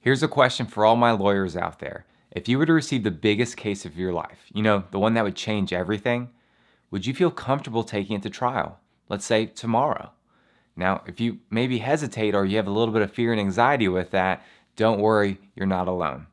Here's a question for all my lawyers out there. If you were to receive the biggest case of your life, the one that would change everything, would you feel comfortable taking it to trial? Let's say tomorrow. Now, if you maybe hesitate or you have a little bit of fear and anxiety with that, don't worry, you're not alone.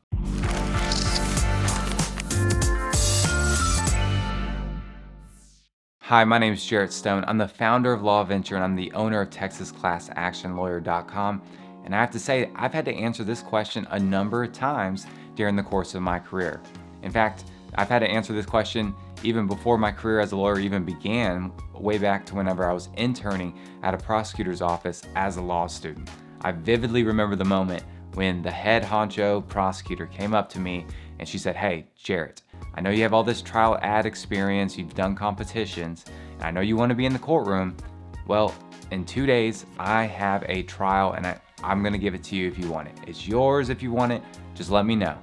Hi, my name is Jarrett Stone. I'm the founder of Law Venture and I'm the owner of TexasClassActionLawyer.com. And I have to say, I've had to answer this question a number of times during the course of my career. In fact, I've had to answer this question even before my career as a lawyer even began, way back to whenever I was interning at a prosecutor's office as a law student. I vividly remember the moment when the head honcho prosecutor came up to me and she said, "Hey, Jarrett, I know you have all this trial ad experience, you've done competitions, and I know you want to be in the courtroom. Well, in 2 days, I have a trial and I'm gonna give it to you if you want it. It's yours if you want it, just let me know."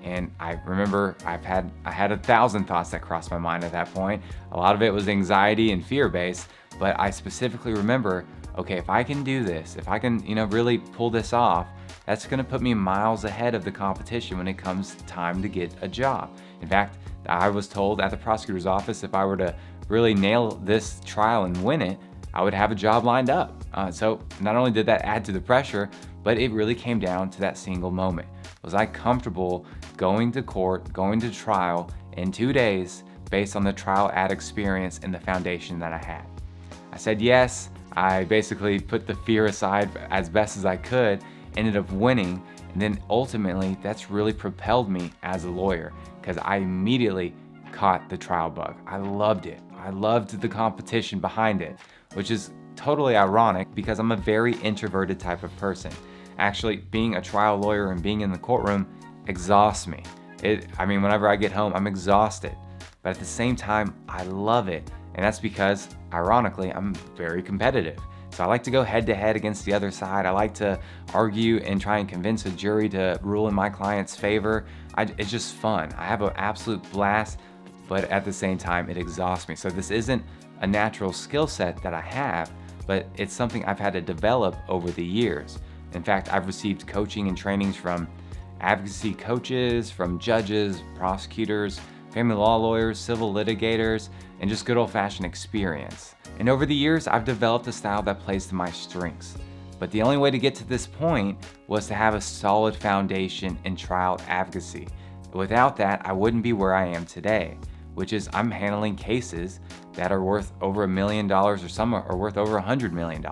And I remember I had 1,000 thoughts that crossed my mind at that point. A lot of it was anxiety and fear-based, but I specifically remember, okay, if I can do this, if I can, really pull this off, that's gonna put me miles ahead of the competition when it comes time to get a job. In fact, I was told at the prosecutor's office if I were to really nail this trial and win it, I would have a job lined up. So not only did that add to the pressure, but it really came down to that single moment. Was I comfortable going to court, going to trial in 2 days based on the trial ad experience and the foundation that I had? I said yes. I basically put the fear aside as best as I could, ended up winning, and then ultimately that's really propelled me as a lawyer because I immediately caught the trial bug. I loved it. I loved the competition behind it, which is totally ironic because I'm a very introverted type of person. Actually, being a trial lawyer and being in the courtroom exhausts me. Whenever I get home, I'm exhausted. But at the same time, I love it. And that's because, ironically, I'm very competitive. So I like to go head to head against the other side. I like to argue and try and convince a jury to rule in my client's favor. It's just fun. I have an absolute blast, but at the same time, it exhausts me. So this isn't a natural skill set that I have, but it's something I've had to develop over the years. In fact, I've received coaching and trainings from advocacy coaches, from judges, prosecutors, family law lawyers, civil litigators, and just good old-fashioned experience. And over the years, I've developed a style that plays to my strengths. But the only way to get to this point was to have a solid foundation in trial advocacy. Without that, I wouldn't be where I am today, which is I'm handling cases that are worth over $1 million or some are worth over $100 million.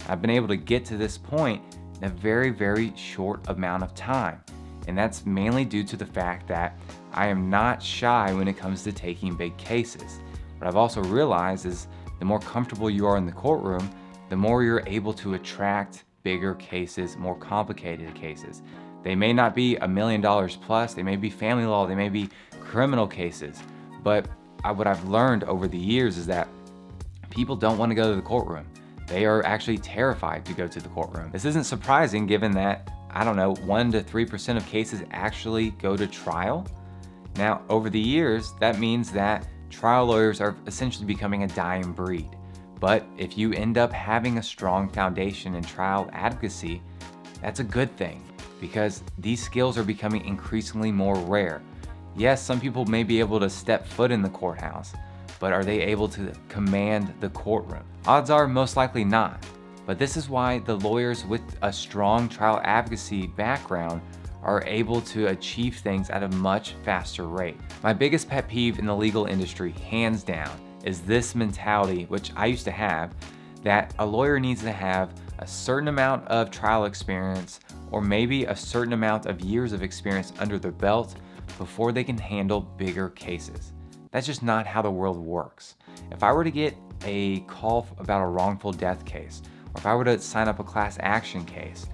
I've been able to get to this point in a very, very short amount of time. And that's mainly due to the fact that I am not shy when it comes to taking big cases. What I've also realized is the more comfortable you are in the courtroom, the more you're able to attract bigger cases, more complicated cases. They may not be $1 million plus, they may be family law, they may be criminal cases. But what I've learned over the years is that people don't want to go to the courtroom. They are actually terrified to go to the courtroom. This isn't surprising given that, 1 to 3% of cases actually go to trial. Now, over the years, that means that trial lawyers are essentially becoming a dying breed. But if you end up having a strong foundation in trial advocacy, that's a good thing because these skills are becoming increasingly more rare. Yes, some people may be able to step foot in the courthouse, but are they able to command the courtroom? Odds are most likely not. But this is why the lawyers with a strong trial advocacy background are able to achieve things at a much faster rate. My biggest pet peeve in the legal industry, hands down, is this mentality, which I used to have, that a lawyer needs to have a certain amount of trial experience or maybe a certain amount of years of experience under their belt before they can handle bigger cases. That's just not how the world works. If I were to get a call about a wrongful death case, or if I were to sign up a class action case,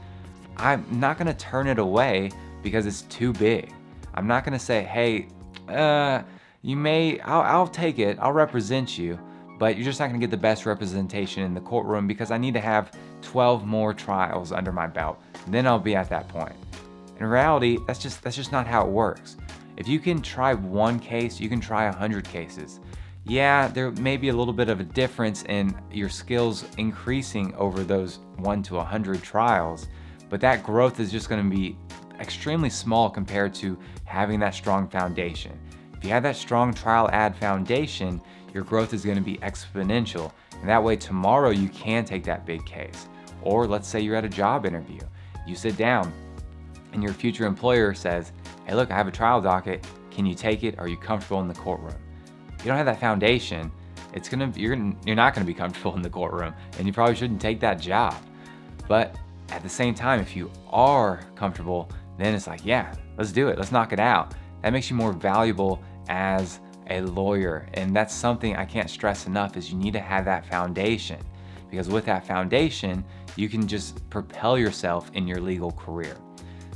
I'm not gonna turn it away because it's too big. I'm not gonna say, hey, I'll take it, I'll represent you, but you're just not gonna get the best representation in the courtroom because I need to have 12 more trials under my belt. Then I'll be at that point. In reality, that's just not how it works. If you can try one case, you can try 100 cases. Yeah, there may be a little bit of a difference in your skills increasing over those 1 to 100 trials, but that growth is just going to be extremely small compared to having that strong foundation. If you have that strong trial ad foundation, your growth is going to be exponential. And that way tomorrow you can take that big case. Or let's say you're at a job interview. You sit down and your future employer says, hey, look, I have a trial docket. Can you take it? Are you comfortable in the courtroom? If you don't have that foundation, you're not going to be comfortable in the courtroom, and you probably shouldn't take that job. But at the same time, if you are comfortable, then it's like, yeah, let's do it. Let's knock it out. That makes you more valuable as a lawyer. And that's something I can't stress enough, is you need to have that foundation, because with that foundation, you can just propel yourself in your legal career.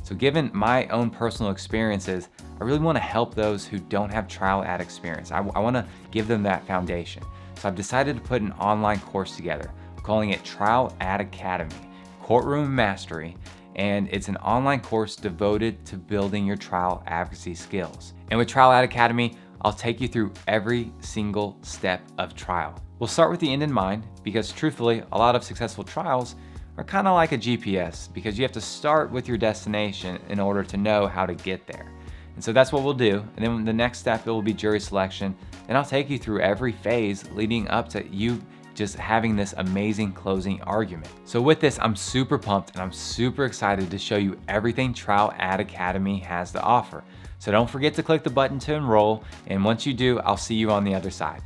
So given my own personal experiences, I really want to help those who don't have trial ad experience. I want to give them that foundation. So I've decided to put an online course together. I'm calling it Trial Ad Academy, Courtroom Mastery, and it's an online course devoted to building your trial advocacy skills. And with Trial Ad Academy, I'll take you through every single step of trial. We'll start with the end in mind, because truthfully, a lot of successful trials are kind of like a GPS, because you have to start with your destination in order to know how to get there. And so that's what we'll do. And then the next step, it will be jury selection. And I'll take you through every phase leading up to you just having this amazing closing argument. So with this, I'm super pumped and I'm super excited to show you everything Trial Ad Academy has to offer. So don't forget to click the button to enroll. And once you do, I'll see you on the other side.